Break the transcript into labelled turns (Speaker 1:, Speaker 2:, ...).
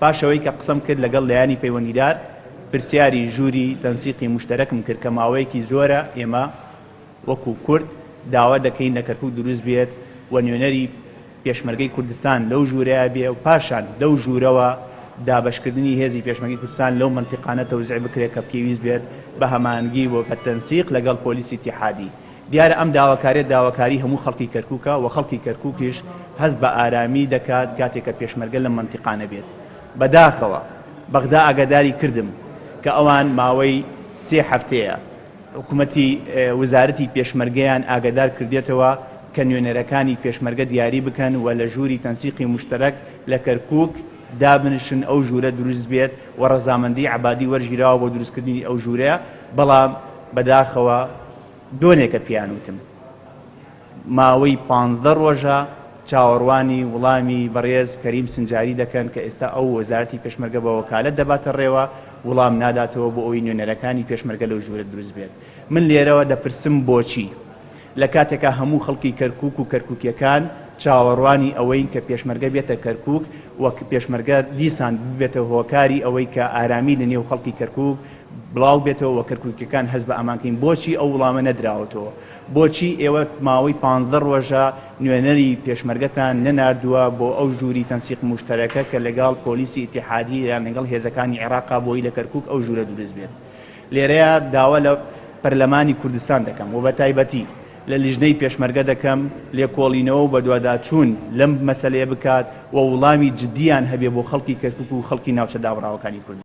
Speaker 1: پاشەوەی کە قسەم کرد لەگەڵ لایانی پەیوەندیدار پرسیاری ژووری تەنسیقی مشتەرەکم کرد کە ماوەیەکی زۆرە ئێمە وەکو کورد داوا دەکەین لە کەرکووک دروست بێت و نوێنەری پێشمەرگەی کوردستان لەو ژوورەیە بێ و پاشان لەو ژوورەوە دابەشکردنی هێزی پێشمەرگەی کوردستان لەو منتیقانە تەوزیع بکرێت کە پێویست بێت بە هەمانگی و بە تەنسیق لەگەڵ پۆلیسی ئیتیحادی. دیارە ئەم داواکاری هەموو خەڵکی کەرکووکە و خەڵکی کەرکووکیش هەست بە ئارامی دەکات کاتێک کە پێشمەرگە لە منتیقانە بێت. بەداخەوە بەغدا ئاگاداری کردم کە ئەوان ماوەی 3 هەفتەیە حکوومەتی وزارەتی پێشمەرگەیان ئاگادار کردێتەوە کە نوێنەرەکانی پێشمەرگە دیاری بکەن و لە ژووری تەنسیقی مشتەرەک لە کەرکووک دابنشن ئەو ژوورە دروست بێت و ڕەزامەندی عەبادی وەرگیراوە بۆ دروستکردنی ئەو ژوورەیە. بەڵام بەداخەوە دۆنێکە پیانوتم ماوەی 15 ڕۆژە چاوەڕوانی وڵامی بەڕێز کەریم سنجاری دەکەن کە ئێستا ئەو وەزارەتی پێشمەرگە بە وەکالەت دەباتە ڕێوە وڵام ناداتەوە بۆ ئەوی نوێنەرەکانی پێشمەرگە لەو ژوورە دروست بێت. من لێرەوە دەپرسم بۆچی لە کاتێکە هەموو خەڵکی کەرکووک و کەرکووکیەکان چاوەڕوانی ئەوەی کە پێشمەرگە بێتە کەرکووک وەک پێشمەرگە دیسان ببێتە هۆکاری ئەوەی کە ئارامی لە نێو خەڵکی کەرکووک بڵاو بێتەوە و کەرکووکیەکان هەست بە ئەمانکەین. بۆچی ئەو وڵامە نەدراوەتەوە؟ بۆچی ئێوە ماوەی 15 ڕۆژە نوێنەری پێشمەرگەتان نەناردووە بۆ ئەو ژووری تەنسیق مشتەرەکە کە لەگەڵ پۆلیسی ئیتیحادی یان لەگەڵ هێزەکانی عێراقا بۆی لە کەرکووک ئەو ژوورە دروست بێت؟ لێرەیە داوا لە پەرلەمانی کوردستان دەکەم و بە تایبەتی لە لیژنەی پێشمەرگە دەکەم لێکۆڵینەوە بە دوواداچوون لەم مەسەلەیە بکات و وڵامی جدیان هەبێ بۆ خەڵکی کەرکووک و خەڵکی ناوچە داوەڕاوەکانی کوردستان.